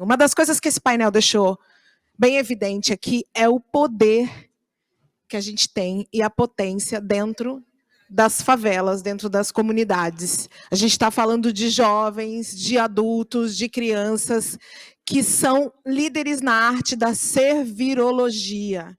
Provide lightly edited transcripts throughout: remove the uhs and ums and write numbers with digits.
Uma das coisas que esse painel deixou bem evidente aqui é o poder que a gente tem e a potência dentro das favelas, dentro das comunidades. A gente está falando de jovens, de adultos, de crianças que são líderes na arte da servirologia.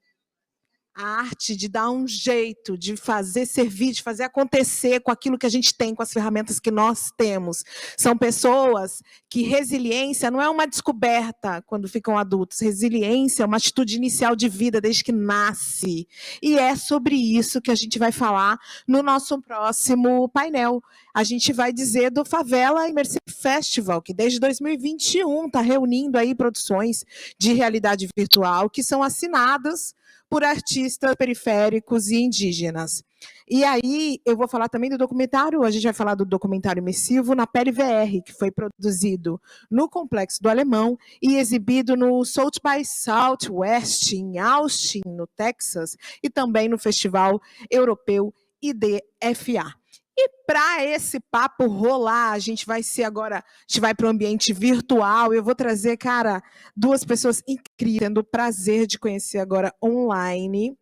A arte de dar um jeito, de fazer servir, de fazer acontecer com aquilo que a gente tem, com as ferramentas que nós temos. São pessoas que resiliência não é uma descoberta quando ficam adultos. Resiliência é uma atitude inicial de vida desde que nasce. E é sobre isso que a gente vai falar no nosso próximo painel. A gente vai dizer do Favela Immersive Festival, que desde 2021 está reunindo aí produções de realidade virtual que são assinadas por artistas periféricos e indígenas. E aí, eu vou falar também do documentário, a gente vai falar do documentário imersivo Na Pele VR, que foi produzido no Complexo do Alemão e exibido no South by Southwest, em Austin, no Texas, e também no Festival Europeu IDFA. E para esse papo rolar, a gente vai para o ambiente virtual. Eu vou trazer, cara, duas pessoas incríveis, tendo o prazer de conhecer agora online.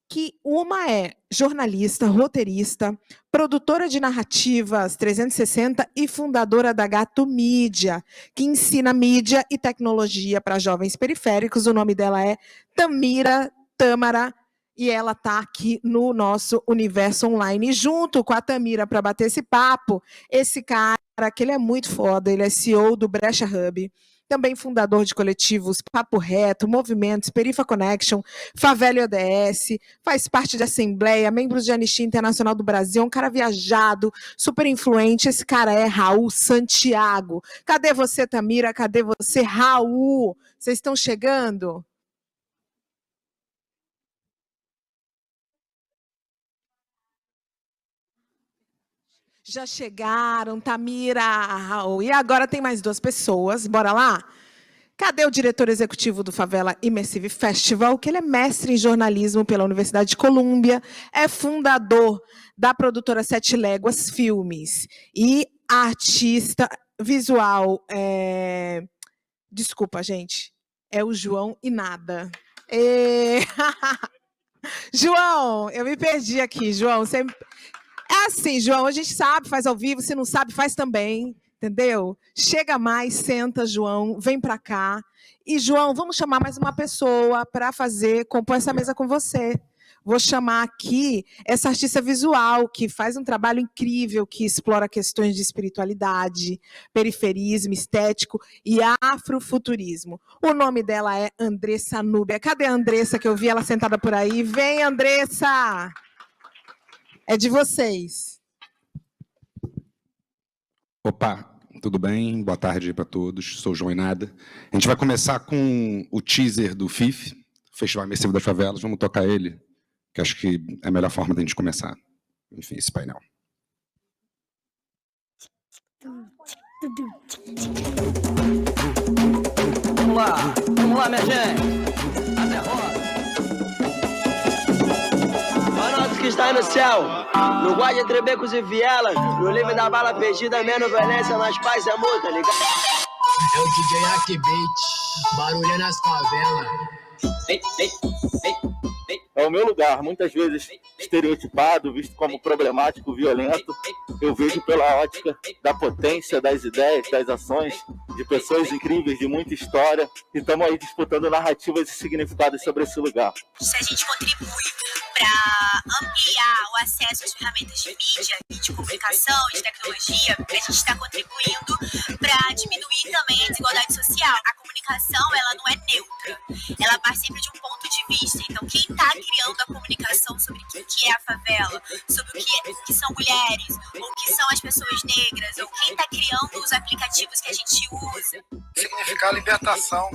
Que uma é jornalista, roteirista, produtora de narrativas 360 e fundadora da Gato Mídia, que ensina mídia e tecnologia para jovens periféricos. O nome dela é Tamira Tâmara. E ela está aqui no nosso universo online, junto com a Tamira, para bater esse papo. Esse cara, que ele é muito foda, ele é CEO do Brecha Hub, também fundador de coletivos Papo Reto, Movimentos, Perifa Connection, Favela e ODS, faz parte de Assembleia, membro de Anistia Internacional do Brasil, um cara viajado, super influente. Esse cara é Raul Santiago. Cadê você, Tamira? Cadê você, Raul? Vocês estão chegando? Já chegaram, Tamira, Raul. E agora tem mais duas pessoas. Bora lá? Cadê o diretor executivo do Favela Immersive Festival, que ele é mestre em jornalismo pela Universidade de Colômbia, é fundador da produtora Sete Léguas Filmes e artista visual. Desculpa, gente. É o João Inada. João, eu me perdi aqui, João. Você... É assim, João, a gente sabe, faz ao vivo, se não sabe, faz também, entendeu? Chega mais, senta, João, vem para cá. E, João, vamos chamar mais uma pessoa para compor essa mesa com você. Vou chamar aqui essa artista visual que faz um trabalho incrível, que explora questões de espiritualidade, periferismo, estético e afrofuturismo. O nome dela é Andressa Núbia. Cadê a Andressa, que eu vi ela sentada por aí? Vem, Andressa! É de vocês. Opa, tudo bem? Boa tarde para todos. Sou o João Inada. A gente vai começar com o teaser do FIF, Festival Imersivo das Favelas. Vamos tocar ele, que acho que é a melhor forma de a gente começar. Enfim, esse painel. Vamos lá, minha gente. Até roda. Que está aí no céu, no guarda entre becos e vielas, no livre da bala perdida, menos violência, mais paz é amor, tá ligado? É o DJ Akbeat, barulho nas favelas. É o meu lugar, muitas vezes estereotipado, visto como problemático, violento. Eu vejo pela ótica da potência, das ideias, das ações, de pessoas incríveis, de muita história. E estamos aí disputando narrativas e significados sobre esse lugar. Se a gente contribui para ampliar o acesso às ferramentas de mídia e de comunicação, de tecnologia, a gente está contribuindo para diminuir também a desigualdade social. A comunicação, ela não é neutra, ela parte sempre de um ponto de vista. Então, quem está criando a comunicação sobre o que é a favela, sobre o que são mulheres, ou o que são as pessoas negras, ou quem está criando os aplicativos que a gente usa. Significar a libertação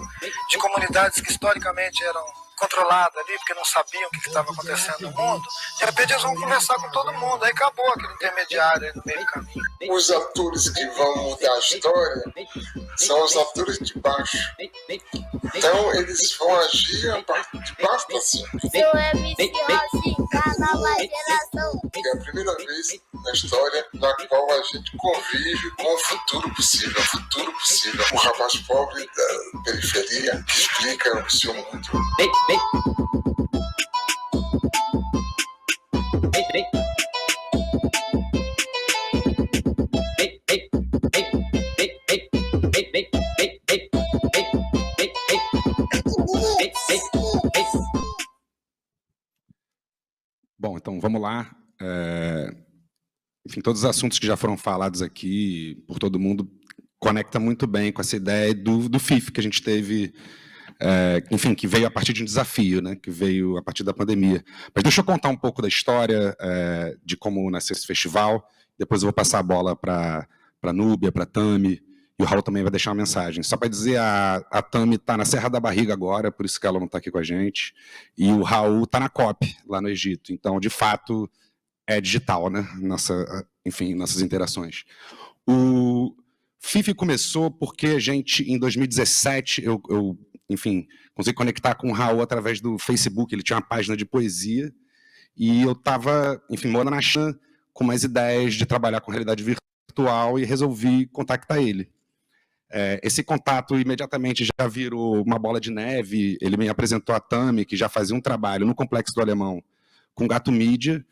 de comunidades que historicamente eram controladas ali, porque não sabiam o que estava acontecendo no mundo. De repente eles vão conversar com todo mundo, aí acabou aquele intermediário aí no meio do caminho. Os atores que vão mudar a história são os atores de baixo. Então eles vão agir a partir de baixo para cima. Sou MC Rosinha da nova geração. É a primeira vez na história na qual a gente convive com o futuro possível. O futuro possível. Um rapaz pobre da periferia que explica o seu mundo. Bom, então vamos lá. Enfim, todos os assuntos que já foram falados aqui por todo mundo conecta muito bem com essa ideia do FIF que a gente teve, enfim, que veio a partir de um desafio, né, que veio a partir da pandemia. Mas deixa eu contar um pouco da história, de como nasceu esse festival, depois eu vou passar a bola para a Núbia, para a Tami, e o Raul também vai deixar uma mensagem. Só para dizer, a Tami está na Serra da Barriga agora, por isso que ela não está aqui com a gente, e o Raul está na COP, lá no Egito. Então, de fato, é digital, né? Enfim, nossas interações. O FIF começou porque a gente, em 2017, enfim, consegui conectar com o Raul através do Facebook, ele tinha uma página de poesia, e eu estava, enfim, morando na China, com umas ideias de trabalhar com realidade virtual, e resolvi contactar ele. Esse contato imediatamente já virou uma bola de neve, ele me apresentou a Tami, que já fazia um trabalho no Complexo do Alemão com Gato Mídia,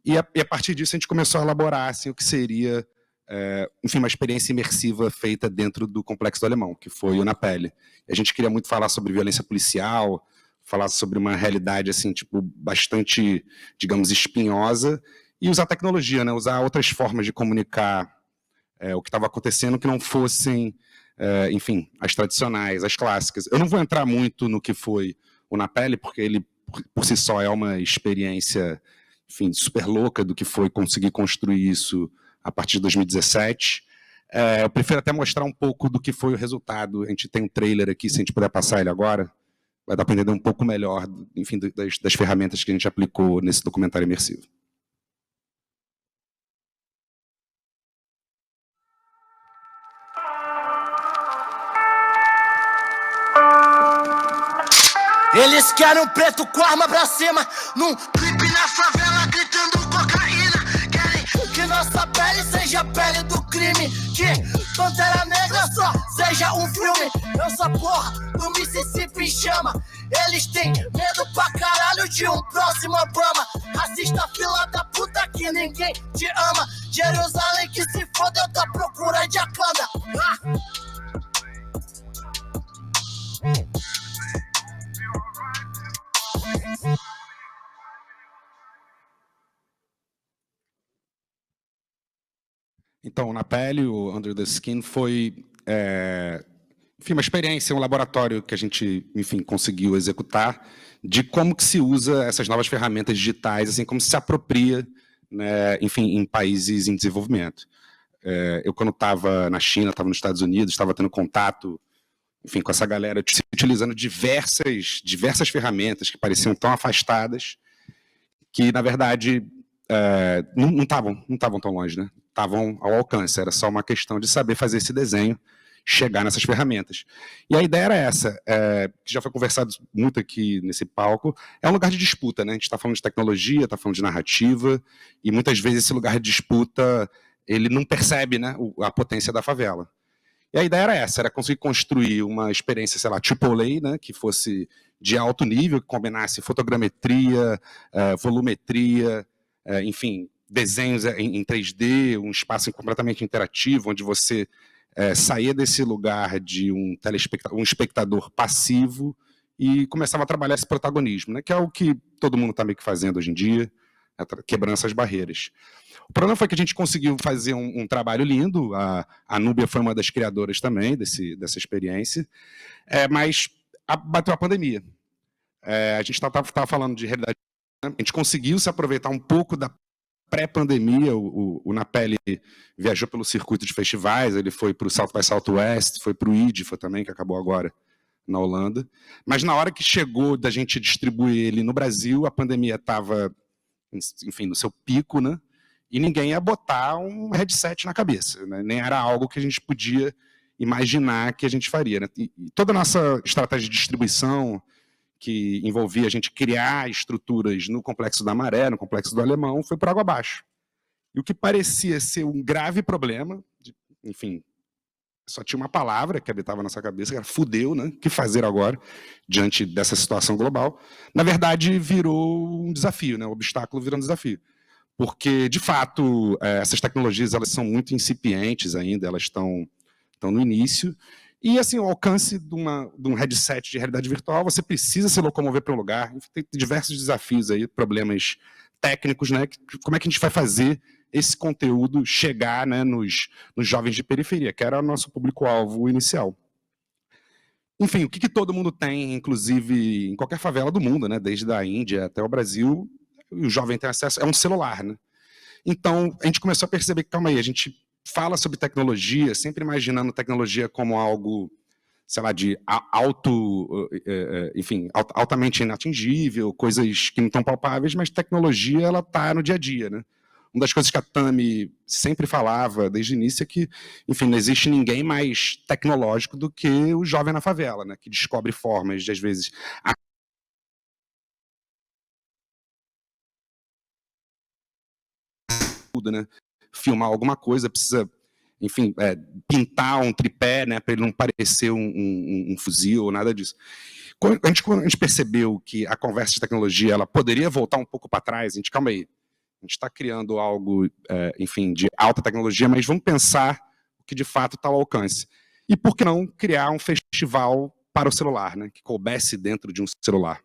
e a partir disso a gente começou a elaborar assim, o que seria, enfim, uma experiência imersiva feita dentro do Complexo do Alemão, que foi o Na Pele. A gente queria muito falar sobre violência policial, falar sobre uma realidade assim, tipo, bastante, digamos, espinhosa, e usar tecnologia, né? Usar outras formas de comunicar o que estava acontecendo que não fossem, enfim, as tradicionais, as clássicas. Eu não vou entrar muito no que foi o Na Pele, porque ele, por si só, é uma experiência, enfim, super louca do que foi conseguir construir isso a partir de 2017. Eu prefiro até mostrar um pouco do que foi o resultado. A gente tem um trailer aqui, se a gente puder passar ele agora, vai dar para entender um pouco melhor, enfim, das ferramentas que a gente aplicou nesse documentário imersivo. Eles querem um preto com arma pra cima, num clipe na favela gritando cocaína. Querem que nossa pele seja a pele do crime, que Pantera Negra só seja um filme. Essa porra do Mississippi em chama. Eles têm medo pra caralho de um próximo Obama. Racista, fila da puta que ninguém te ama. Jerusalém que se foda, eu tô à procura de Akanda. Então, Na Pele, o Under the Skin, foi, enfim, uma experiência, um laboratório que a gente, enfim, conseguiu executar de como que se usa essas novas ferramentas digitais, assim, como se apropria, né, enfim, em países em desenvolvimento. Eu, quando estava na China, estava nos Estados Unidos, estava tendo contato, enfim, com essa galera, utilizando diversas ferramentas que pareciam tão afastadas, que, na verdade, não estavam tão longe, né? Estavam ao alcance, era só uma questão de saber fazer esse desenho, chegar nessas ferramentas. E a ideia era essa, que já foi conversado muito aqui nesse palco, é um lugar de disputa, né? A gente está falando de tecnologia, está falando de narrativa, e muitas vezes esse lugar de disputa, ele não percebe, né, a potência da favela. E a ideia era essa, era conseguir construir uma experiência, sei lá, AAA, né, que fosse de alto nível, que combinasse fotogrametria, volumetria, enfim, desenhos em 3D, um espaço completamente interativo, onde você saía desse lugar de um espectador passivo e começava a trabalhar esse protagonismo, né, que é o que todo mundo está meio que fazendo hoje em dia, quebrando essas barreiras. O problema foi que a gente conseguiu fazer um trabalho lindo, a Núbia foi uma das criadoras também dessa experiência, mas bateu a pandemia. A gente estava falando de realidade, né? A gente conseguiu se aproveitar um pouco da pré-pandemia, o Na Pele viajou pelo circuito de festivais, ele foi para o South by Southwest, foi para o IDFA também, que acabou agora na Holanda, mas na hora que chegou da gente distribuir ele no Brasil, a pandemia estava, enfim, no seu pico, né? E ninguém ia botar um headset na cabeça, né? Nem era algo que a gente podia imaginar que a gente faria, né? E toda a nossa estratégia de distribuição, que envolvia a gente criar estruturas no Complexo da Maré, no Complexo do Alemão, foi por água abaixo. E o que parecia ser um grave problema, enfim, só tinha uma palavra que habitava na nossa cabeça, que era fudeu, né? O que fazer agora, diante dessa situação global? Na verdade, virou um desafio, né? O obstáculo virou um desafio. Porque, de fato, essas tecnologias elas são muito incipientes ainda, elas estão no início, e assim, o alcance de um headset de realidade virtual, você precisa se locomover para um lugar, tem diversos desafios aí, problemas técnicos, né? Como é que a gente vai fazer esse conteúdo chegar, né, nos jovens de periferia, que era o nosso público-alvo inicial. Enfim, o que todo mundo tem, inclusive em qualquer favela do mundo, né, desde a Índia até o Brasil, o jovem tem acesso, é um celular, né? Então, a gente começou a perceber que, calma aí, a gente fala sobre tecnologia, sempre imaginando tecnologia como algo, sei lá, de altamente inatingível, coisas que não estão palpáveis, mas tecnologia, ela está no dia a dia, né? Uma das coisas que a Tami sempre falava desde o início é que, enfim, não existe ninguém mais tecnológico do que o jovem na favela, né? Que descobre formas de, às vezes, né? Filmar alguma coisa, precisa, enfim, pintar um tripé, né, para ele não parecer um fuzil ou nada disso. Quando a gente percebeu que a conversa de tecnologia ela poderia voltar um pouco para trás, a gente, calma aí, a gente está criando algo, enfim, de alta tecnologia, mas vamos pensar o que de fato está ao alcance. E por que não criar um festival para o celular, né, que coubesse dentro de um celular?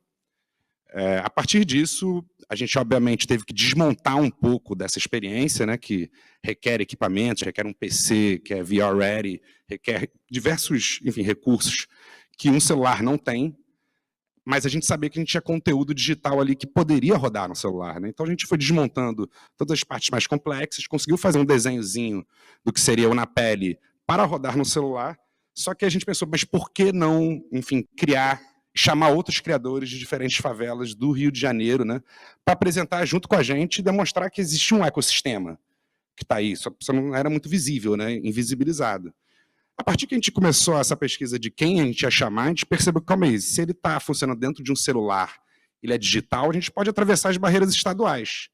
A partir disso, a gente obviamente teve que desmontar um pouco dessa experiência, né, que requer equipamentos, requer um PC que é VR ready, requer diversos, enfim, recursos que um celular não tem, mas a gente sabia que a gente tinha conteúdo digital ali que poderia rodar no celular, né? Então a gente foi desmontando todas as partes mais complexas, conseguiu fazer um desenhozinho do que seria o na pele para rodar no celular, só que a gente pensou, mas por que não, enfim, chamar outros criadores de diferentes favelas do Rio de Janeiro, né, para apresentar junto com a gente e demonstrar que existe um ecossistema que está aí, só não era muito visível, né, invisibilizado. A partir que a gente começou essa pesquisa de quem a gente ia chamar, a gente percebeu que, calma aí, se ele está funcionando dentro de um celular, ele é digital, a gente pode atravessar as barreiras estaduais.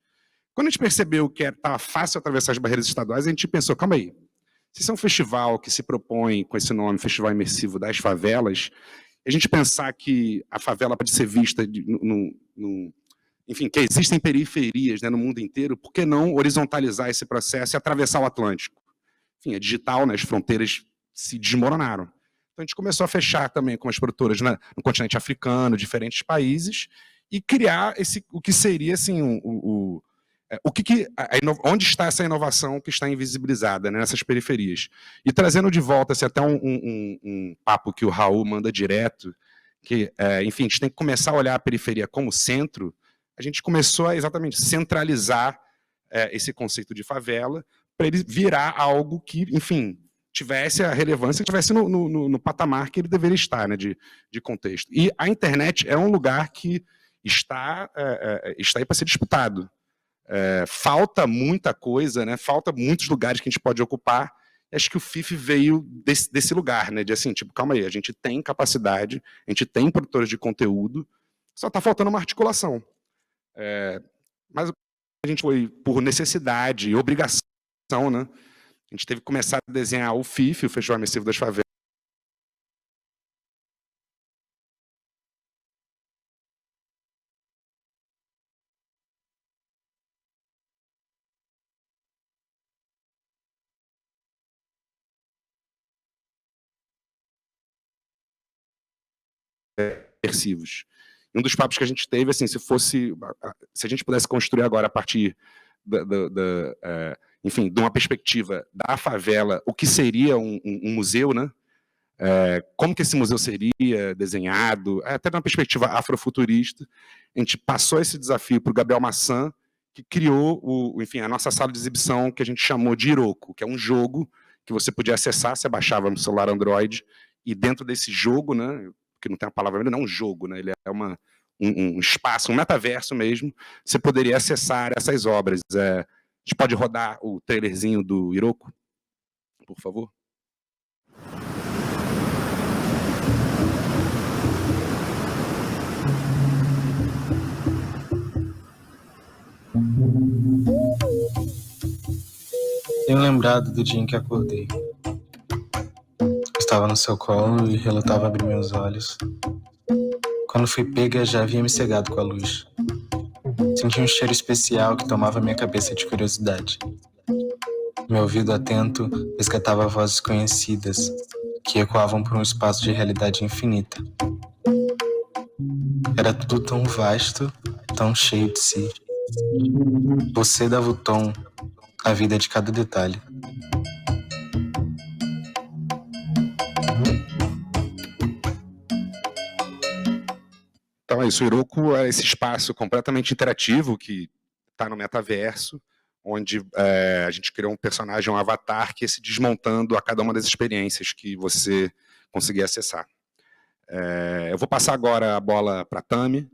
Quando a gente percebeu que estava fácil atravessar as barreiras estaduais, a gente pensou, calma aí, se isso é um festival que se propõe com esse nome, Festival Imersivo das Favelas, a gente pensar que a favela pode ser vista, enfim, que existem periferias, né, no mundo inteiro, por que não horizontalizar esse processo e atravessar o Atlântico? Enfim, é digital, né, as fronteiras se desmoronaram. Então a gente começou a fechar também com as produtoras, né, no continente africano, diferentes países, e criar o que seria assim, onde está essa inovação que está invisibilizada, né, nessas periferias. E trazendo de volta assim, até um papo que o Raul manda direto, que, enfim, a gente tem que começar a olhar a periferia como centro, a gente começou a exatamente centralizar esse conceito de favela para ele virar algo que, enfim, tivesse a relevância, tivesse no patamar que ele deveria estar, né, de contexto. E a internet é um lugar que está aí para ser disputado. Falta muita coisa, né? Falta muitos lugares que a gente pode ocupar. Acho que o FIF veio desse lugar, né? De assim, tipo, calma aí, a gente tem capacidade, a gente tem produtores de conteúdo, só está faltando uma articulação. Mas a gente foi por necessidade e obrigação, né? A gente teve que começar a desenhar o FIF, o Festival Imersivo das Favelas, imersivos. Um dos papos que a gente teve, assim, se a gente pudesse construir agora a partir enfim, de uma perspectiva da favela, o que seria um museu, né? Como que esse museu seria desenhado, até de uma perspectiva afrofuturista. A gente passou esse desafio para o Gabriel Massan, que criou enfim, a nossa sala de exibição, que a gente chamou de Iroko, que é um jogo que você podia acessar, você baixava no celular Android, e dentro desse jogo, né, que não tem a palavra, não é um jogo, né, ele é um espaço, um metaverso mesmo, você poderia acessar essas obras. A gente pode rodar o trailerzinho do Iroko, por favor? bem lembrado do dia em que acordei. Estava no seu colo e relutava abrir meus olhos. Quando fui pega, já havia me cegado com a luz. Senti um cheiro especial que tomava minha cabeça de curiosidade. Meu ouvido atento resgatava vozes conhecidas que ecoavam por um espaço de realidade infinita. Era tudo tão vasto, tão cheio de si. Você dava o tom à vida de cada detalhe. Então é isso, o Heroku é esse espaço completamente interativo que está no metaverso, onde a gente criou um personagem, um avatar, que ia se desmontando a cada uma das experiências que você conseguir acessar. Eu vou passar agora a bola para a Tami,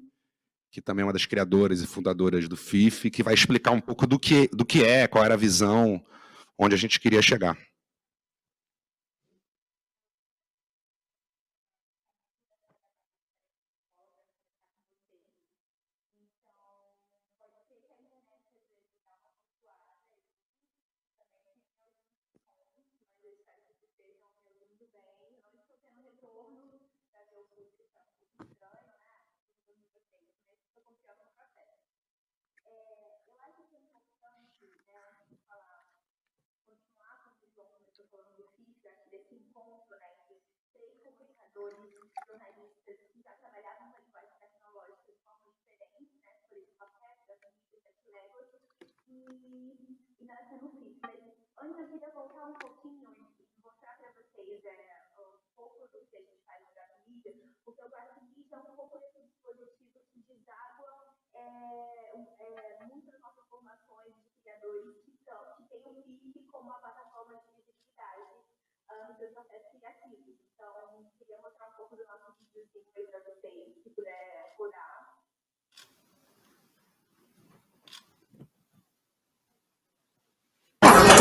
que também é uma das criadoras e fundadoras do FIF, que vai explicar um pouco do que é, qual era a visão, onde a gente queria chegar. Antes eu queria voltar um pouquinho e mostrar para vocês um pouco do que a gente faz no Gato Mídia, porque o Gato Mídia é um pouco desse dispositivo que deságua muitas nossas formações de criadores que tem o FIF como uma plataforma de visibilidade nos seus processos criativos. Então, queria mostrar um pouco do nosso videozinho aí para vocês, se puder rodar.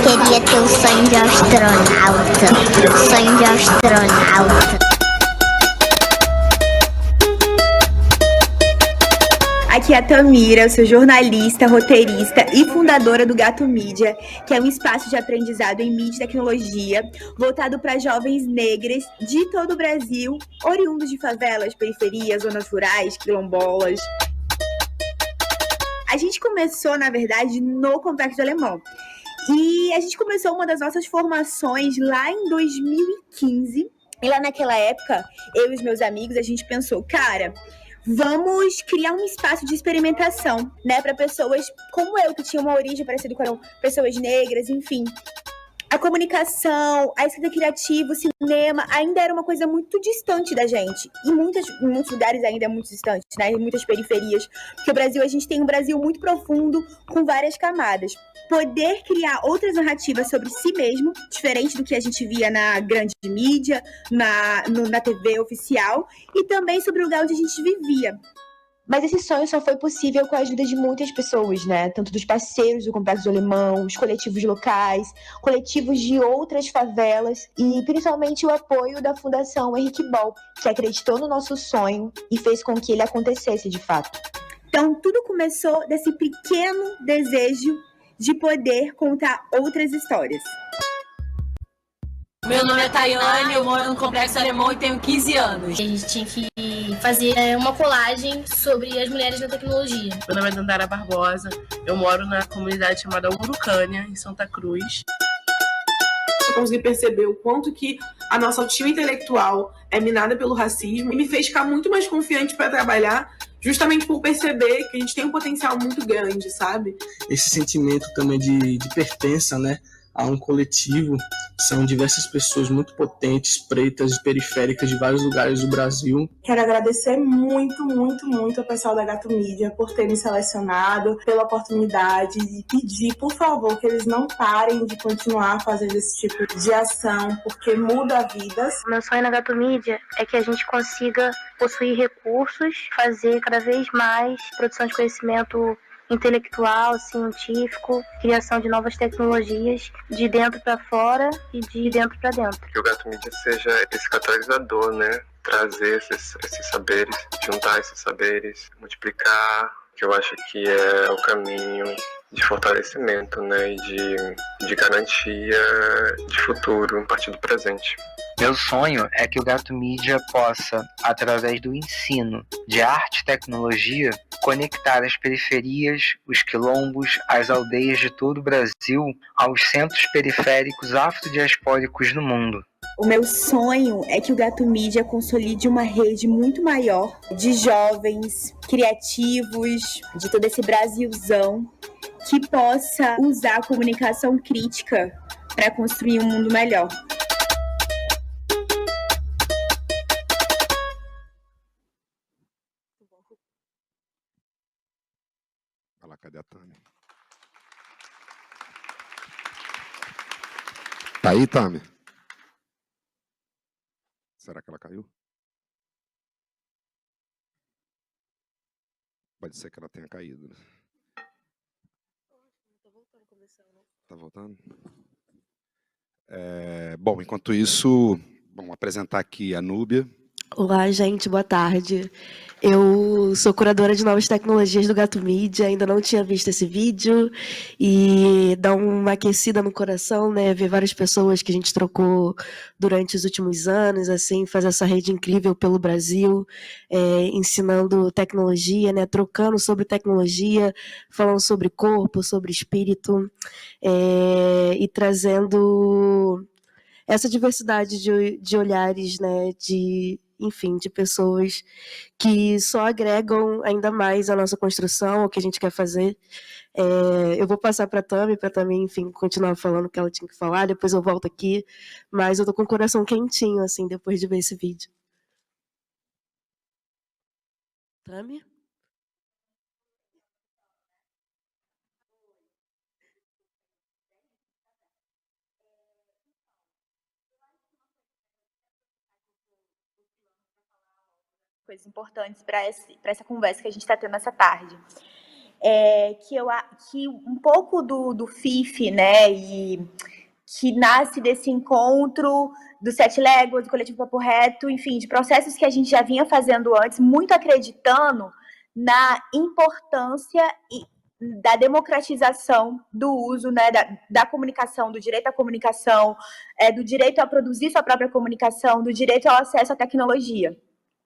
Queria ter o sonho de astronauta. Sonho de astronauta. Aqui é a Tamira, eu sou jornalista, roteirista e fundadora do Gato Mídia, que é um espaço de aprendizado em mídia e tecnologia voltado para jovens negras de todo o Brasil, oriundos de favelas, periferias, zonas rurais, quilombolas. A gente começou, na verdade, no Complexo do Alemão. E a gente começou uma das nossas formações lá em 2015. E lá naquela época, eu e os meus amigos, a gente pensou, cara, vamos criar um espaço de experimentação, né, para pessoas como eu, que tinham uma origem parecida com pessoas negras, enfim. A comunicação, a escrita criativa, o cinema ainda era uma coisa muito distante da gente. E em muitos lugares ainda é muito distante, né? Em muitas periferias. Porque o Brasil, a gente tem um Brasil muito profundo, com várias camadas. Poder criar outras narrativas sobre si mesmo, diferente do que a gente via na grande mídia, na TV oficial, e também sobre o lugar onde a gente vivia. Mas esse sonho só foi possível com a ajuda de muitas pessoas, né? Tanto dos parceiros do Complexo do Alemão, os coletivos locais, coletivos de outras favelas e principalmente o apoio da Fundação Henrique Bol, que acreditou no nosso sonho e fez com que ele acontecesse de fato. Então, tudo começou desse pequeno desejo de poder contar outras histórias. Meu nome é Tayane, eu moro no Complexo Alemão e tenho 15 anos. A gente tinha que fazer uma colagem sobre as mulheres na tecnologia. Meu nome é Dandara Barbosa, eu moro na comunidade chamada Urucânia, em Santa Cruz. Eu consegui perceber o quanto que a nossa autoestima intelectual é minada pelo racismo e me fez ficar muito mais confiante para trabalhar, justamente por perceber que a gente tem um potencial muito grande, sabe? Esse sentimento também de pertença, né, a um coletivo, são diversas pessoas muito potentes, pretas e periféricas de vários lugares do Brasil. Quero agradecer muito, muito, muito ao pessoal da Gato Mídia por ter me selecionado, pela oportunidade e pedir, por favor, que eles não parem de continuar fazendo esse tipo de ação, porque muda vidas. O meu sonho na Gato Mídia é que a gente consiga possuir recursos, fazer cada vez mais produção de conhecimento intelectual, científico, criação de novas tecnologias de dentro para fora e de dentro para dentro. Que o Gato Mídia seja esse catalisador, né? Trazer esses saberes, juntar esses saberes, multiplicar, que eu acho que é o caminho de fortalecimento, né, e de garantia de futuro a partir do presente. Meu sonho é que o Gato Mídia possa, através do ensino de arte e tecnologia, conectar as periferias, os quilombos, as aldeias de todo o Brasil aos centros periféricos afrodiaspóricos no mundo. O meu sonho é que o Gato Mídia consolide uma rede muito maior de jovens criativos de todo esse Brasilzão que possa usar a comunicação crítica para construir um mundo melhor. Olha lá, cadê a Tami? Tá aí, Tami? Será que ela caiu? Pode ser que ela tenha caído. Tá voltando? Bom, enquanto isso, vamos apresentar aqui a Núbia. Olá, gente, boa tarde. Eu sou curadora de novas tecnologias do Gato Mídia, ainda não tinha visto esse vídeo e dá uma aquecida no coração, né? Ver várias pessoas que a gente trocou durante os últimos anos, assim, fazer essa rede incrível pelo Brasil, ensinando tecnologia, né? Trocando sobre tecnologia, falando sobre corpo, sobre espírito, e trazendo essa diversidade de olhares, né? Enfim, de pessoas que só agregam ainda mais a nossa construção, o que a gente quer fazer. Eu vou passar para a Tami, enfim, continuar falando o que ela tinha que falar, depois eu volto aqui, mas eu tô com o coração quentinho, assim, depois de ver esse vídeo. Tami? Coisas importantes para essa conversa que a gente está tendo essa tarde. Que um pouco do FIF, né, e que nasce desse encontro do Sete Léguas, do Coletivo Papo Reto, enfim, de processos que a gente já vinha fazendo antes, muito acreditando na importância da democratização do uso, né, da comunicação, do direito à comunicação, do direito a produzir sua própria comunicação, do direito ao acesso à tecnologia.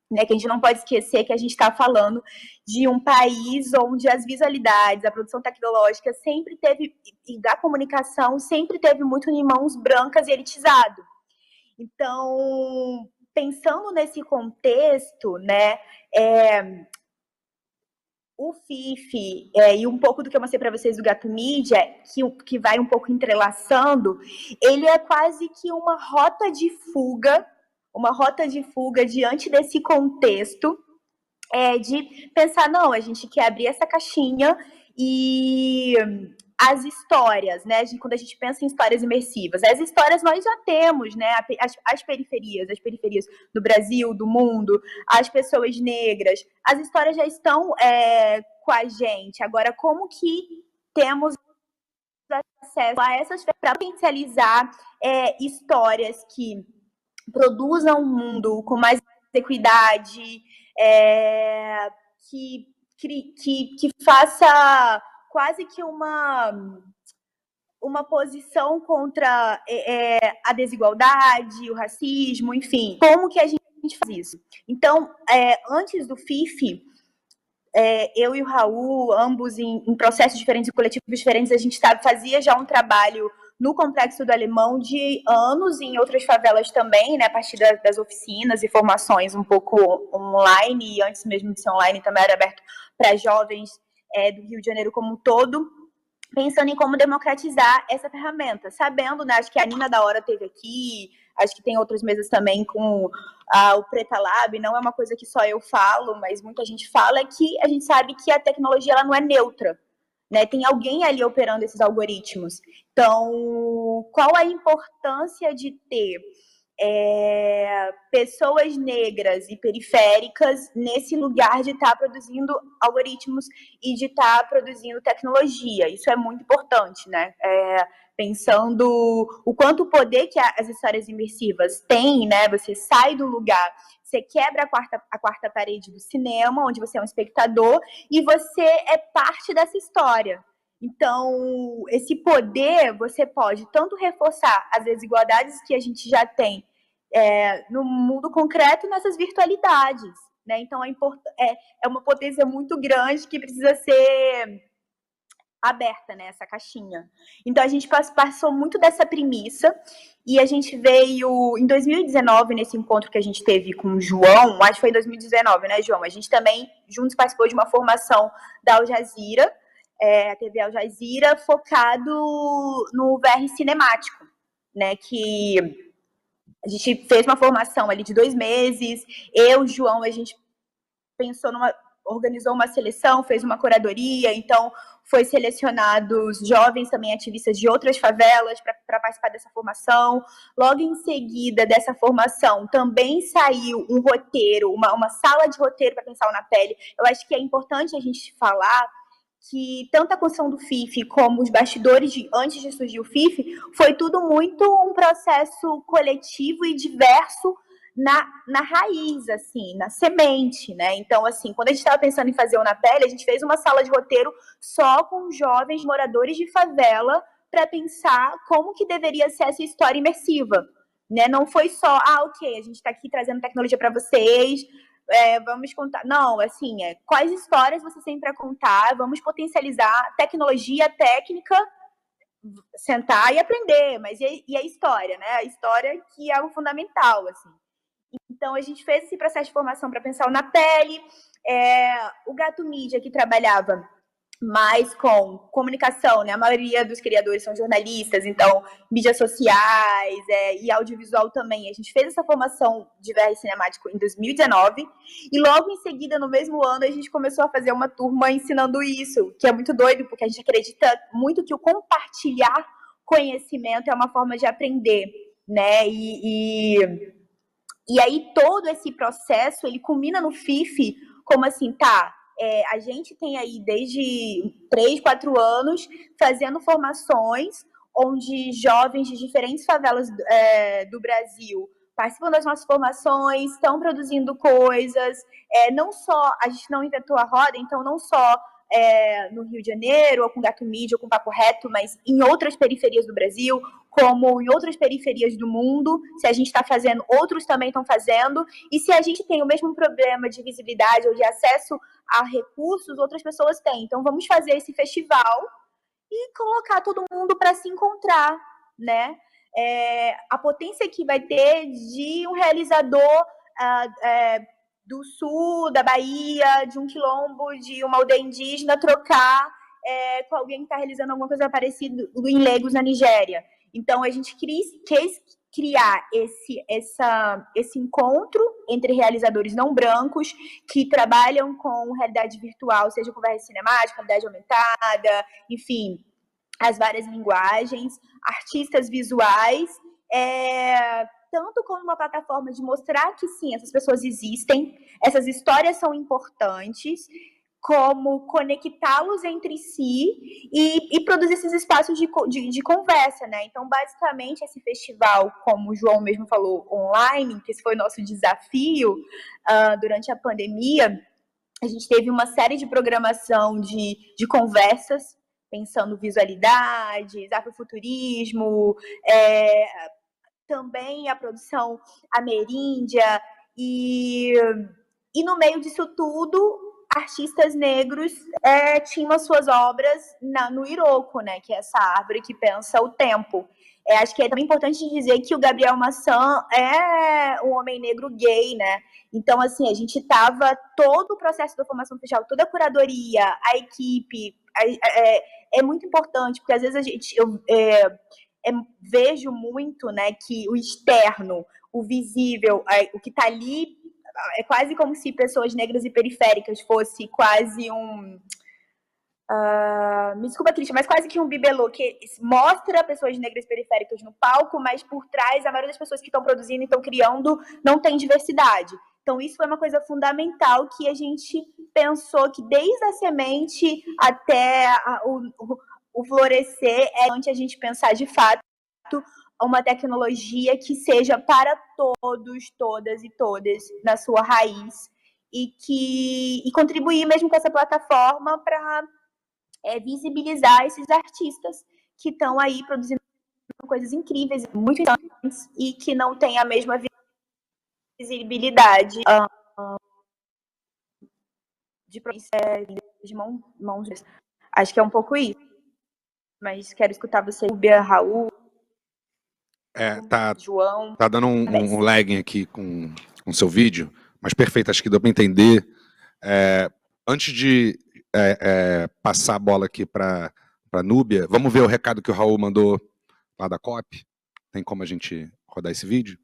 Né, que a gente não pode esquecer que a gente está falando de um país onde as visualidades, a produção tecnológica sempre teve, e da comunicação sempre teve muito em mãos brancas e elitizado. Então, pensando nesse contexto, né, o FIF, e um pouco do que eu mostrei para vocês do Gato Mídia, que vai um pouco entrelaçando, ele é quase que uma rota de fuga diante desse contexto, de pensar, não, a gente quer abrir essa caixinha e as histórias, né, quando a gente pensa em histórias imersivas, as histórias nós já temos, né, as periferias do Brasil, do mundo, as pessoas negras, as histórias já estão com a gente. Agora, como que temos acesso a essas para potencializar histórias que produzam um mundo com mais equidade, que faça quase que uma posição contra a desigualdade, o racismo, enfim. Como que a gente faz isso? Então, antes do FIF, eu e o Raul, ambos em processos diferentes e coletivos diferentes, a gente fazia já um trabalho no Complexo do Alemão de anos, em outras favelas também, né, a partir das oficinas e formações um pouco online, e antes mesmo de ser online também era aberto para jovens do Rio de Janeiro como um todo, pensando em como democratizar essa ferramenta, sabendo, né, acho que a Nina da Hora teve aqui, acho que tem outras mesas também com o Preta Lab, não é uma coisa que só eu falo, mas muita gente fala, que a gente sabe que a tecnologia ela não é neutra, né? Tem alguém ali operando esses algoritmos. Então, qual a importância de ter pessoas negras e periféricas nesse lugar de estar produzindo algoritmos e de estar produzindo tecnologia? Isso é muito importante, né? Pensando o quanto poder que as histórias imersivas têm, né? Você sai do lugar, você quebra a quarta parede do cinema, onde você é um espectador, e você é parte dessa história. Então, esse poder, você pode tanto reforçar as desigualdades que a gente já tem no mundo concreto, nessas virtualidades, né? Então, é uma potência muito grande que precisa ser aberta, né, essa caixinha. Então, a gente passou muito dessa premissa e a gente veio, em 2019, nesse encontro que a gente teve com o João, acho que foi em 2019, né, João? A gente também, juntos, participou de uma formação da Al Jazeera, a TV Al Jazeera, focado no VR cinemático, né, que a gente fez uma formação ali de 2 meses, eu, João, a gente organizou uma seleção, fez uma curadoria, então foi selecionados jovens também ativistas de outras favelas para participar dessa formação. Logo em seguida dessa formação também saiu um roteiro, uma sala de roteiro para pensar na pele. Eu acho que é importante a gente falar que tanto a construção do FIF como os bastidores antes de surgir o FIF foi tudo muito um processo coletivo e diverso na raiz, assim, na semente, né? Então, assim, quando a gente estava pensando em fazer o Na Pele, a gente fez uma sala de roteiro só com jovens moradores de favela para pensar como que deveria ser essa história imersiva, né? Não foi só, ok, a gente está aqui trazendo tecnologia para vocês, vamos contar. Não, assim, quais histórias vocês têm para contar, vamos potencializar tecnologia, técnica, sentar e aprender, mas e a história, né? A história que é o fundamental, assim. Então, a gente fez esse processo de formação para pensar na pele. O Gato Mídia, que trabalhava mais com comunicação, né? A maioria dos criadores são jornalistas, então, mídias sociais e audiovisual também. A gente fez essa formação de VR cinemático em 2019 e logo em seguida, no mesmo ano, a gente começou a fazer uma turma ensinando isso, que é muito doido, porque a gente acredita muito que o compartilhar conhecimento é uma forma de aprender, né? E aí todo esse processo, ele culmina no FIF, como assim, a gente tem aí desde 3, 4 anos fazendo formações onde jovens de diferentes favelas do Brasil participam das nossas formações, estão produzindo coisas, não só, a gente não inventou a roda, então não só no Rio de Janeiro, ou com Gato Mídia, ou com Papo Reto, mas em outras periferias do Brasil, como em outras periferias do mundo. Se a gente está fazendo, outros também estão fazendo. E se a gente tem o mesmo problema de visibilidade ou de acesso a recursos, outras pessoas têm. Então, vamos fazer esse festival e colocar todo mundo para se encontrar, né? A potência que vai ter de um realizador do sul, da Bahia, de um quilombo, de uma aldeia indígena, trocar com alguém que está realizando alguma coisa parecida em Lagos, na Nigéria. Então, a gente quis criar esse encontro entre realizadores não brancos que trabalham com realidade virtual, seja com VR cinemática, realidade aumentada, enfim, as várias linguagens, artistas visuais, tanto como uma plataforma de mostrar que sim, essas pessoas existem, essas histórias são importantes, como conectá-los entre si e produzir esses espaços de conversa, né? Então, basicamente, esse festival, como o João mesmo falou, online, que esse foi o nosso desafio durante a pandemia, a gente teve uma série de programação de conversas, pensando visualidades, afrofuturismo, também a produção ameríndia, e no meio disso tudo, artistas negros tinham as suas obras no Iroko, né, que é essa árvore que pensa o tempo. Acho que é também importante dizer que o Gabriel Maçã é um homem negro gay, né? Então, assim, a gente tava todo o processo da formação oficial, toda a curadoria, a equipe, é muito importante, porque às vezes eu vejo muito, né, que o externo, o visível, o que tá ali, é quase como se pessoas negras e periféricas fosse quase um... me desculpa, Cristian, mas quase que um bibelô que mostra pessoas negras e periféricas no palco, mas por trás, a maioria das pessoas que estão produzindo e estão criando não tem diversidade. Então, isso foi uma coisa fundamental que a gente pensou que desde a semente até o florescer antes a gente pensar de fato uma tecnologia que seja para todos, todas e todas na sua raiz e contribuir mesmo com essa plataforma para visibilizar esses artistas que estão aí produzindo coisas incríveis, muito interessantes, e que não têm a mesma visibilidade de mãos. Acho que é um pouco isso. Mas quero escutar você, Bia, Raul, João. Tá dando um lagging aqui com o seu vídeo, mas perfeito, acho que deu para entender. Antes de passar a bola aqui para Núbia, vamos ver o recado que o Raul mandou lá da COP? Tem como a gente rodar esse vídeo?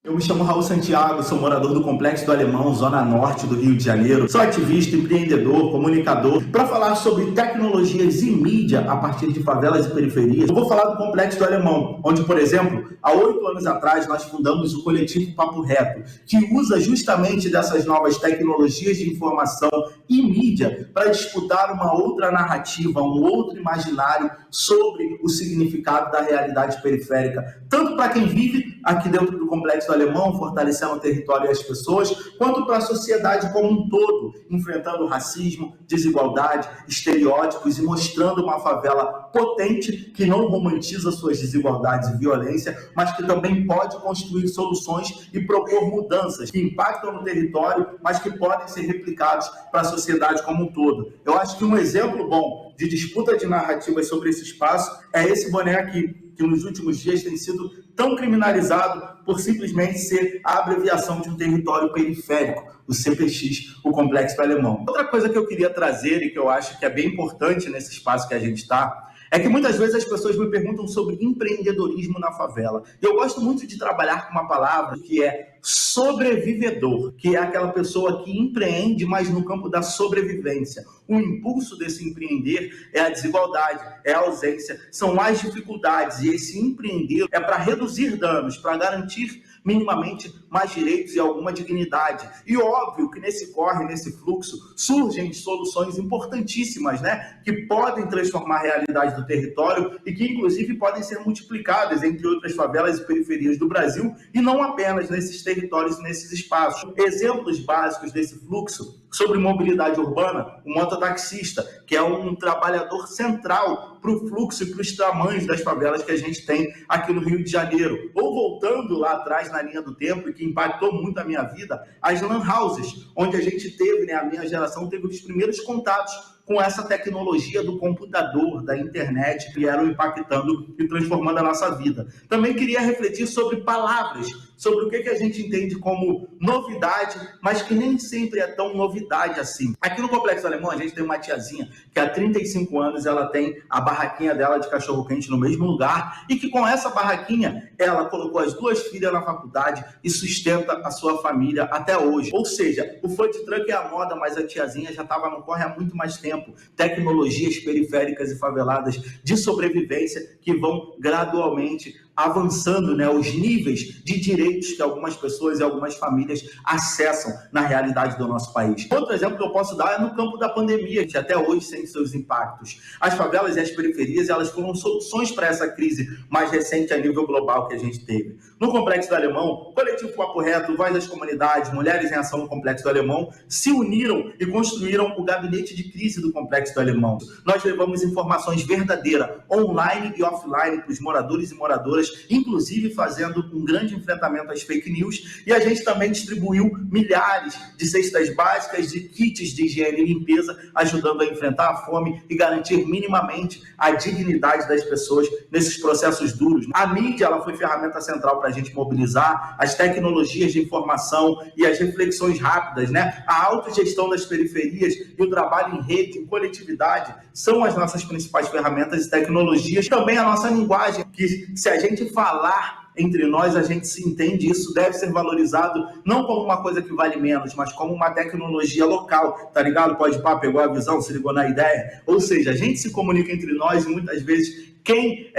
Eu me chamo Raul Santiago, sou morador do Complexo do Alemão, zona norte do Rio de Janeiro. Sou ativista, empreendedor, comunicador. Para falar sobre tecnologias e mídia a partir de favelas e periferias, eu vou falar do Complexo do Alemão, onde, por exemplo, há 8 anos atrás nós fundamos o coletivo Papo Reto, que usa justamente dessas novas tecnologias de informação e mídia para disputar uma outra narrativa, um outro imaginário sobre o significado da realidade periférica, tanto para quem vive aqui dentro do Complexo do Alemão, fortalecendo o território e as pessoas, quanto para a sociedade como um todo, enfrentando racismo, desigualdade, estereótipos e mostrando uma favela potente que não romantiza suas desigualdades e violência, mas que também pode construir soluções e propor mudanças que impactam no território, mas que podem ser replicados para a sociedade como um todo. Eu acho que um exemplo bom de disputa de narrativas sobre esse espaço é esse boné aqui, que nos últimos dias tem sido tão criminalizado por simplesmente ser a abreviação de um território periférico, o CPX, o Complexo do Alemão. Outra coisa que eu queria trazer e que eu acho que é bem importante nesse espaço que a gente está, é que muitas vezes as pessoas me perguntam sobre empreendedorismo na favela. E eu gosto muito de trabalhar com uma palavra que é sobrevivedor, que é aquela pessoa que empreende, mas no campo da sobrevivência. O impulso desse empreender é a desigualdade, é a ausência, são as dificuldades. E esse empreender é para reduzir danos, para garantir minimamente mais direitos e alguma dignidade. E óbvio que nesse corre, nesse fluxo, surgem soluções importantíssimas, né? Que podem transformar a realidade do território e que, inclusive, podem ser multiplicadas entre outras favelas e periferias do Brasil e não apenas nesses territórios e nesses espaços. Exemplos básicos desse fluxo sobre mobilidade urbana, o mototaxista, que é um trabalhador central para o fluxo e para os tamanhos das favelas que a gente tem aqui no Rio de Janeiro. Ou voltando lá atrás na linha do tempo, e que impactou muito a minha vida, as lan houses, onde a gente teve, né, a minha geração teve os primeiros contatos com essa tecnologia do computador, da internet, que eram impactando e transformando a nossa vida. Também queria refletir sobre palavras, sobre o que a gente entende como novidade, mas que nem sempre é tão novidade assim. Aqui no Complexo Alemão, a gente tem uma tiazinha que há 35 anos ela tem a barraquinha dela de cachorro-quente no mesmo lugar e que com essa barraquinha ela colocou as 2 filhas na faculdade e sustenta a sua família até hoje. Ou seja, o food truck é a moda, mas a tiazinha já estava no corre há muito mais tempo. Tecnologias periféricas e faveladas de sobrevivência que vão gradualmente avançando, né, os níveis de direitos que algumas pessoas e algumas famílias acessam na realidade do nosso país. Outro exemplo que eu posso dar é no campo da pandemia, que até hoje sente seus impactos. As favelas e as periferias, elas foram soluções para essa crise mais recente a nível global que a gente teve. No Complexo do Alemão, o coletivo Papo Reto, Voz das Comunidades, Mulheres em Ação no Complexo do Alemão, se uniram e construíram o gabinete de crise do Complexo do Alemão. Nós levamos informações verdadeiras, online e offline, para os moradores e moradoras, inclusive fazendo um grande enfrentamento às fake news, e a gente também distribuiu milhares de cestas básicas, de kits de higiene e limpeza, ajudando a enfrentar a fome e garantir minimamente a dignidade das pessoas nesses processos duros. A mídia, ela foi ferramenta central para a gente mobilizar, as tecnologias de informação e as reflexões rápidas, né? A autogestão das periferias e o trabalho em rede, em coletividade, são as nossas principais ferramentas e tecnologias. Também a nossa linguagem, que se a gente falar entre nós, a gente se entende, isso deve ser valorizado não como uma coisa que vale menos, mas como uma tecnologia local, tá ligado? Pode pá, pegou a visão, se ligou na ideia. Ou seja, a gente se comunica entre nós e muitas vezes quem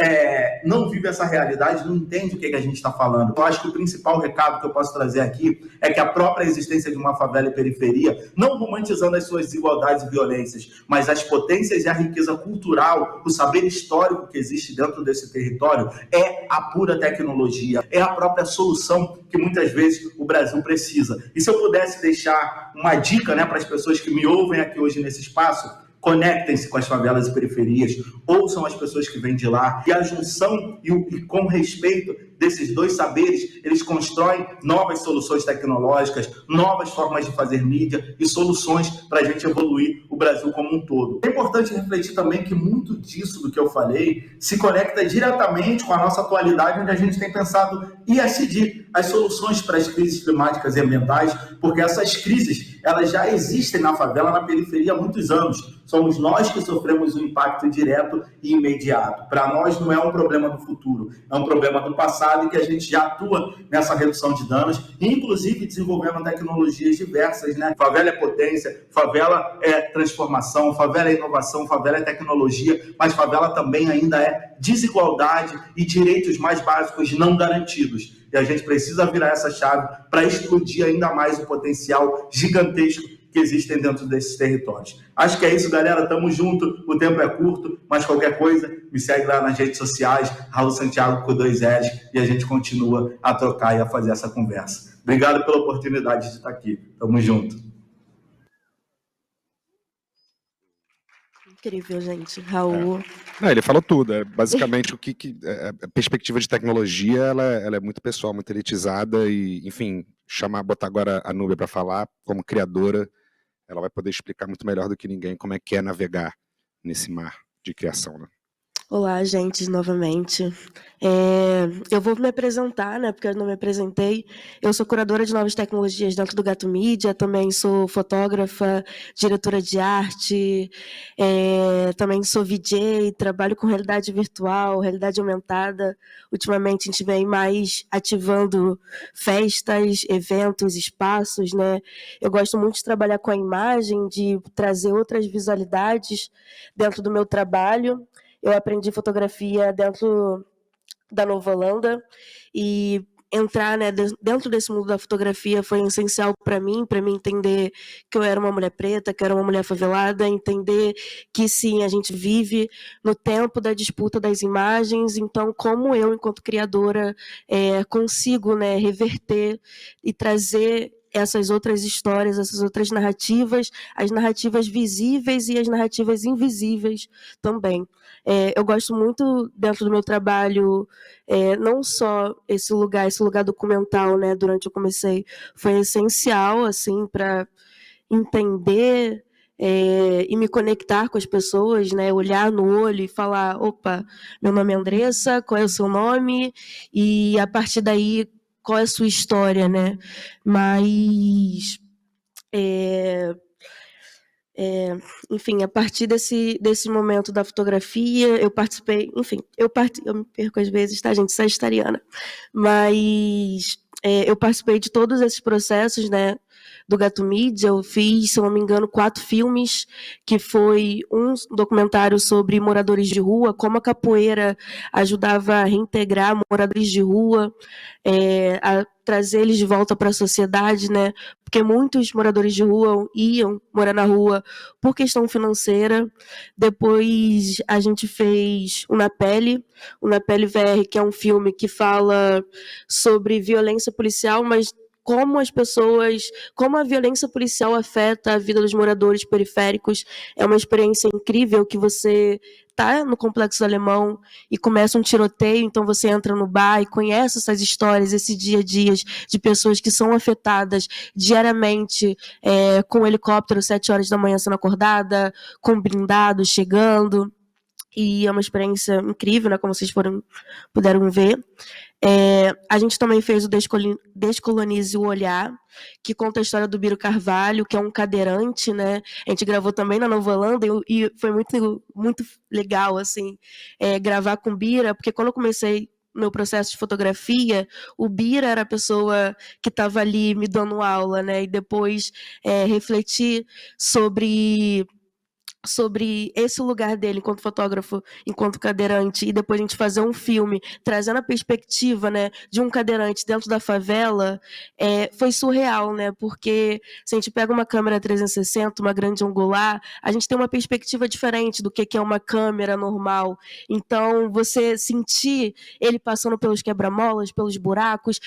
não vive essa realidade não entende o que a gente está falando. Eu acho que o principal recado que eu posso trazer aqui é que a própria existência de uma favela e periferia, não romantizando as suas desigualdades e violências, mas as potências e a riqueza cultural, o saber histórico que existe dentro desse território, é a pura tecnologia, é a própria solução que muitas vezes o Brasil precisa. E se eu pudesse deixar uma dica, né, para as pessoas que me ouvem aqui hoje nesse espaço, Conectem-se com as favelas e periferias, ouçam as pessoas que vêm de lá, e a junção e com respeito desses dois saberes, eles constroem novas soluções tecnológicas, novas formas de fazer mídia e soluções para a gente evoluir o Brasil como um todo. É importante refletir também que muito disso do que eu falei se conecta diretamente com a nossa atualidade, onde a gente tem pensado ESG, as soluções para as crises climáticas e ambientais, porque essas crises elas já existem na favela, na periferia há muitos anos. Somos nós que sofremos um impacto direto e imediato. Para nós não é um problema do futuro, é um problema do passado e que a gente já atua nessa redução de danos, inclusive desenvolvendo tecnologias diversas, né? Favela é potência, favela é transformação, favela é inovação, favela é tecnologia, mas favela também ainda é desigualdade e direitos mais básicos não garantidos. E a gente precisa virar essa chave para explodir ainda mais o potencial gigantesco que existem dentro desses territórios. Acho que é isso, galera. Tamo junto. O tempo é curto, mas qualquer coisa, me segue lá nas redes sociais, Raul Santiago com 2 L's, e a gente continua a trocar e a fazer essa conversa. Obrigado pela oportunidade de estar aqui. Tamo junto. Incrível, gente. Raul. Não, ele falou tudo. É basicamente a perspectiva de tecnologia ela é muito pessoal, muito elitizada e, enfim, botar agora a Núbia para falar como criadora, ela vai poder explicar muito melhor do que ninguém como é que é navegar nesse mar de criação, né? Olá, gente, novamente. Eu vou me apresentar, né, porque eu não me apresentei. Eu sou curadora de novas tecnologias dentro do Gato Mídia, também sou fotógrafa, diretora de arte, também sou VJ, trabalho com realidade virtual, realidade aumentada. Ultimamente a gente vem mais ativando festas, eventos, espaços, né? Eu gosto muito de trabalhar com a imagem, de trazer outras visualidades dentro do meu trabalho. Eu aprendi fotografia dentro da Nova Holanda e entrar, né, dentro desse mundo da fotografia foi essencial para mim entender que eu era uma mulher preta, que eu era uma mulher favelada, entender que sim, a gente vive no tempo da disputa das imagens, então como eu, enquanto criadora, consigo, né, reverter e trazer essas outras histórias, essas outras narrativas, as narrativas visíveis e as narrativas invisíveis também. Eu gosto muito, dentro do meu trabalho, não só esse lugar documental, né, durante eu comecei, foi essencial, assim, para entender e me conectar com as pessoas, né, olhar no olho e falar, opa, meu nome é Andressa, qual é o seu nome? E a partir daí, qual é a sua história, né? Mas, enfim, a partir desse momento da fotografia, eu participei, enfim, eu me perco às vezes, tá, gente? Sagitariana. Mas eu participei de todos esses processos, né, do Gato Mídia. Eu fiz, se eu não me engano, 4 filmes, que foi um documentário sobre moradores de rua, como a capoeira ajudava a reintegrar moradores de rua, a trazer eles de volta para a sociedade, né? Porque muitos moradores de rua iam morar na rua por questão financeira. Depois a gente fez o Na Pele VR, que é um filme que fala sobre violência policial, mas como a violência policial afeta a vida dos moradores periféricos. É uma experiência incrível que você está no Complexo do Alemão e começa um tiroteio, então você entra no bar e conhece essas histórias, esse dia a dia de pessoas que são afetadas diariamente, com um helicóptero 7 horas da manhã sendo acordada, com blindados chegando, e é uma experiência incrível, né, como vocês puderam ver. A gente também fez o Descolonize o Olhar, que conta a história do Biro Carvalho, que é um cadeirante, né? A gente gravou também na Nova Holanda e foi muito, muito legal, assim, gravar com o Bira, porque quando eu comecei meu processo de fotografia, o Bira era a pessoa que estava ali me dando aula, né? E depois refletir sobre esse lugar dele enquanto fotógrafo, enquanto cadeirante, e depois a gente fazer um filme trazendo a perspectiva, né, de um cadeirante dentro da favela, foi surreal, né, porque se a gente pega uma câmera 360, uma grande angular, a gente tem uma perspectiva diferente do que é uma câmera normal. Então, você sentir ele passando pelos quebra-molas, pelos buracos,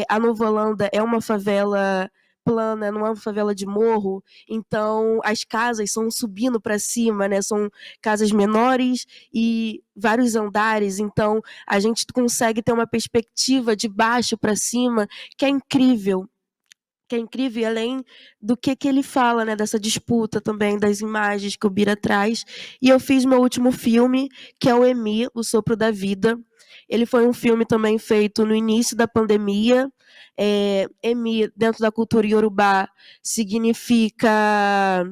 a Nova Holanda é uma favela plana, não é uma favela de morro, então as casas são subindo para cima, né? São casas menores e vários andares, então a gente consegue ter uma perspectiva de baixo para cima que é incrível. Que é incrível, além do que ele fala, né, dessa disputa também, das imagens que o Bira traz. E eu fiz meu último filme, que é o Emi, O Sopro da Vida. Ele foi um filme também feito no início da pandemia. Emi, dentro da cultura iorubá, significa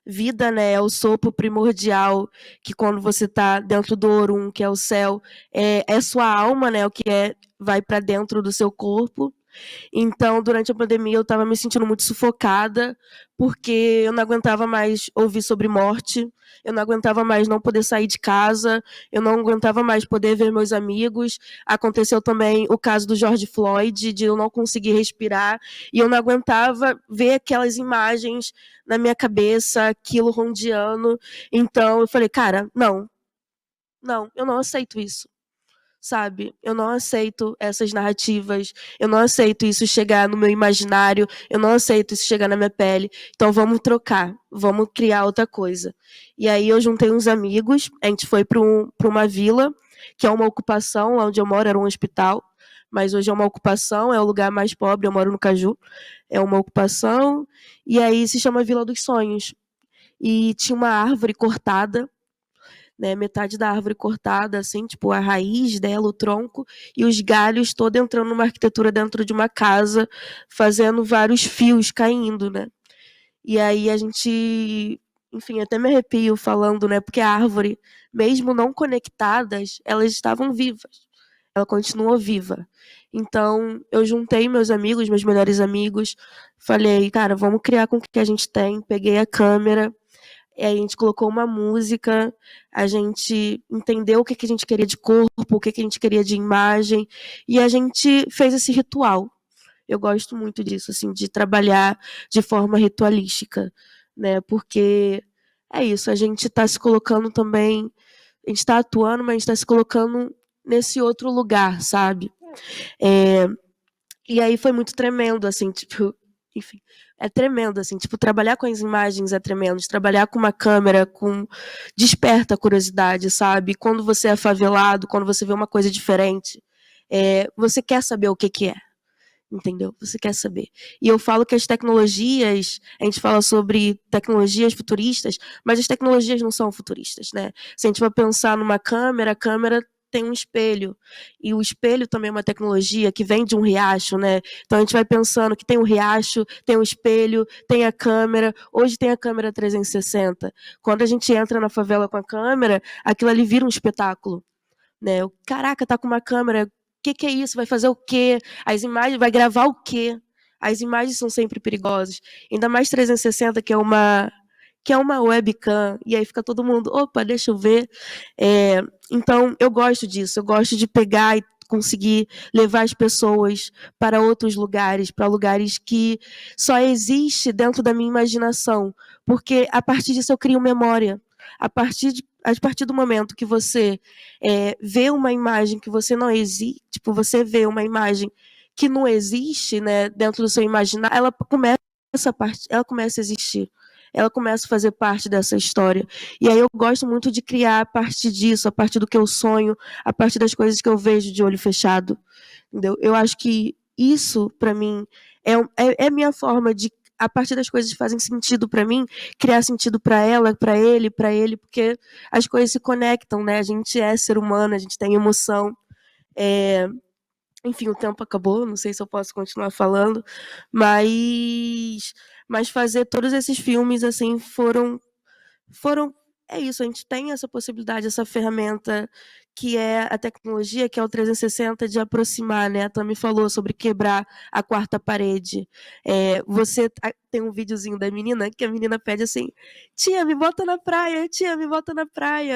vida, né? É o sopro primordial, que quando você está dentro do Orum, que é o céu, é sua alma, né? O que vai para dentro do seu corpo. Então, durante a pandemia, eu estava me sentindo muito sufocada, porque eu não aguentava mais ouvir sobre morte, eu não aguentava mais não poder sair de casa, eu não aguentava mais poder ver meus amigos. Aconteceu também o caso do George Floyd, de eu não conseguir respirar, e eu não aguentava ver aquelas imagens na minha cabeça, aquilo rondeando. Então, eu falei, cara, não, eu não aceito isso. Sabe? Eu não aceito essas narrativas, eu não aceito isso chegar no meu imaginário, eu não aceito isso chegar na minha pele, então vamos trocar, vamos criar outra coisa. E aí eu juntei uns amigos, a gente foi para uma vila, que é uma ocupação, onde eu moro era um hospital, mas hoje é uma ocupação, é o lugar mais pobre, eu moro no Caju, é uma ocupação, e aí se chama Vila dos Sonhos. E tinha uma árvore cortada, né, metade da árvore cortada, assim, tipo, a raiz dela, o tronco, e os galhos todos entrando numa arquitetura dentro de uma casa, fazendo vários fios caindo, né? E aí a gente, enfim, até me arrepio falando, né, porque a árvore, mesmo não conectadas, elas estavam vivas. Ela continuou viva. Então, eu juntei meus amigos, meus melhores amigos, falei, cara, vamos criar com o que a gente tem, peguei a câmera, e aí a gente colocou uma música, a gente entendeu o que a gente queria de corpo, o que a gente queria de imagem, e a gente fez esse ritual. Eu gosto muito disso, assim, de trabalhar de forma ritualística, né? Porque é isso, a gente está se colocando também, a gente está atuando, mas a gente está se colocando nesse outro lugar, sabe? E aí foi muito tremendo, assim, tipo, enfim, é tremendo, assim, tipo, trabalhar com as imagens é tremendo, trabalhar com uma câmera, desperta a curiosidade, sabe? Quando você é favelado, quando você vê uma coisa diferente, você quer saber o que é, entendeu? Você quer saber. E eu falo que as tecnologias, a gente fala sobre tecnologias futuristas, mas as tecnologias não são futuristas, né? Se a gente vai pensar numa câmera, a câmera tem um espelho, e o espelho também é uma tecnologia que vem de um riacho, né? Então a gente vai pensando que tem um riacho, tem um espelho, tem a câmera, hoje tem a câmera 360. Quando a gente entra na favela com a câmera, aquilo ali vira um espetáculo, né? Caraca, tá com uma câmera, o que é isso? Vai fazer o quê? As imagens, vai gravar o quê? As imagens são sempre perigosas, ainda mais 360, que é uma webcam, e aí fica todo mundo, opa, deixa eu ver. Então, eu gosto disso, eu gosto de pegar e conseguir levar as pessoas para outros lugares, para lugares que só existe dentro da minha imaginação, porque a partir disso eu crio memória. A partir do momento que você vê uma imagem que você não existe, tipo, você vê uma imagem que não existe, né, dentro do seu imaginário, ela começa a existir. Ela começa a fazer parte dessa história. E aí eu gosto muito de criar a partir disso, a partir do que eu sonho, a partir das coisas que eu vejo de olho fechado. Entendeu? Eu acho que isso, para mim, é minha forma de, a partir das coisas que fazem sentido para mim, criar sentido para ela, para ele, porque as coisas se conectam, né? A gente é ser humano, a gente tem emoção. Enfim, o tempo acabou, não sei se eu posso continuar falando, mas fazer todos esses filmes, assim, foram é isso, a gente tem essa possibilidade, essa ferramenta que é a tecnologia, que é o 360, de aproximar, né? A Tami falou sobre quebrar a quarta parede. Você tem um videozinho da menina, que a menina pede assim, tia, me bota na praia,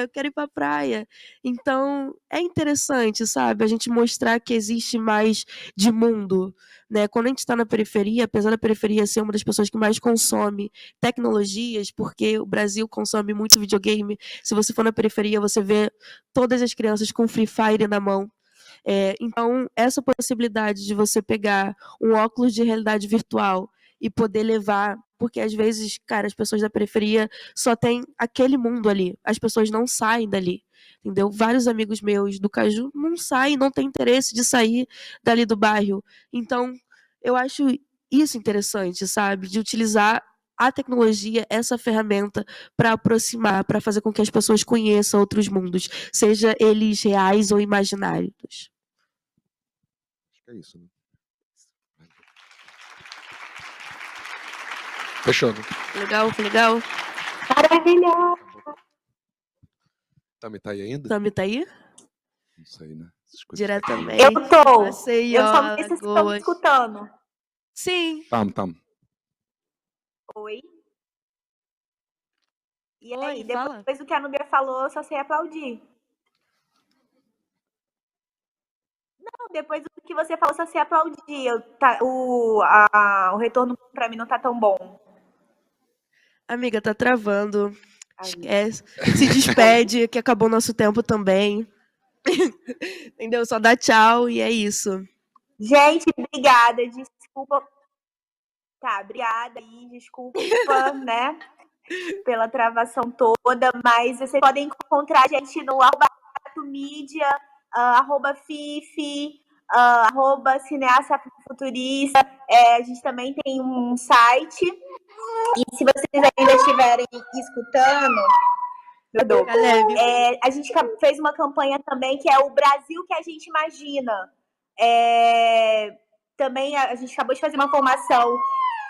eu quero ir pra praia. Então, é interessante, sabe? A gente mostrar que existe mais de mundo, né? Quando a gente está na periferia, apesar da periferia ser uma das pessoas que mais consome tecnologias, porque o Brasil consome muito videogame, se você for na periferia, você vê todas as crianças com Free Fire na mão. Então, essa possibilidade de você pegar um óculos de realidade virtual e poder levar, porque às vezes, cara, as pessoas da periferia só têm aquele mundo ali, as pessoas não saem dali, entendeu? Vários amigos meus do Caju não saem, não têm interesse de sair dali do bairro. Então, eu acho isso interessante, sabe? De utilizar a tecnologia, essa ferramenta, para aproximar, para fazer com que as pessoas conheçam outros mundos, seja eles reais ou imaginários. Acho que é isso, né? Fechou, né? Legal, legal. Maravilhoso. Tami tá aí ainda? Tami tá aí? Não sei, né? Diretamente. Eu tô. Maceió, Eu só não sei se vocês estão me Lagoas. escutando. Sim. Tamo. Oi. E Oi, aí, fala. depois do que a Núbia falou, eu só sei aplaudir. Não, depois do que você falou, só sei aplaudir. O retorno pra mim não tá tão bom. Amiga, tá travando. Esquece. Se despede, que acabou o nosso tempo também. Entendeu? Só dá tchau e é isso. Gente, obrigada. Desculpa. Tá, obrigada aí. Desculpa, né? Pela travação toda. Mas vocês podem encontrar a gente no @gatomedia, @fifi, @cineasta futurista. A gente também tem um site. E se vocês ainda estiverem escutando, a gente fez uma campanha também que é o Brasil que a gente imagina. Também a gente acabou de fazer uma formação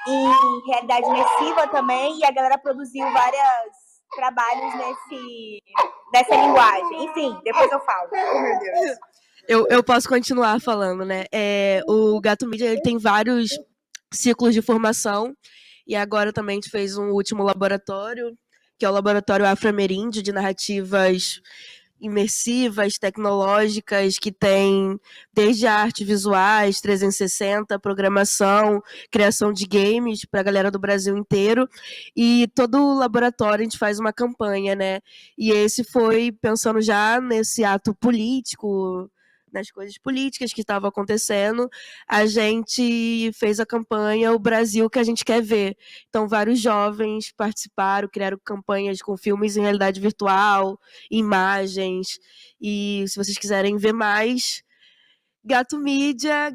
em realidade imersiva também, e a galera produziu vários trabalhos nessa linguagem. Enfim, depois eu falo. Oh, meu Deus. Eu posso continuar falando, né? O Gato Mídia ele tem vários ciclos de formação, e agora também a gente fez um último laboratório, que é o Laboratório Afro-Ameríndio de Narrativas Imersivas, tecnológicas, que tem desde artes visuais, 360, programação, criação de games para a galera do Brasil inteiro, e todo o laboratório a gente faz uma campanha, né? E esse foi pensando já nesse ato político, nas coisas políticas que estavam acontecendo, a gente fez a campanha O Brasil que a gente quer ver. Então, vários jovens participaram, criaram campanhas com filmes em realidade virtual, imagens, e se vocês quiserem ver mais, Gato Mídia,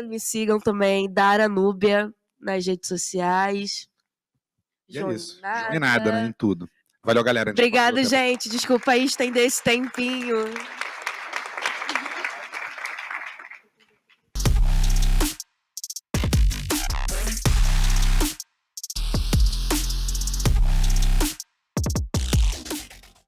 me sigam também, Dara Núbia, nas redes sociais. E é isso. Joinada, né? Em tudo. Valeu, galera. Obrigada, gente. Desculpa aí estender esse tempinho.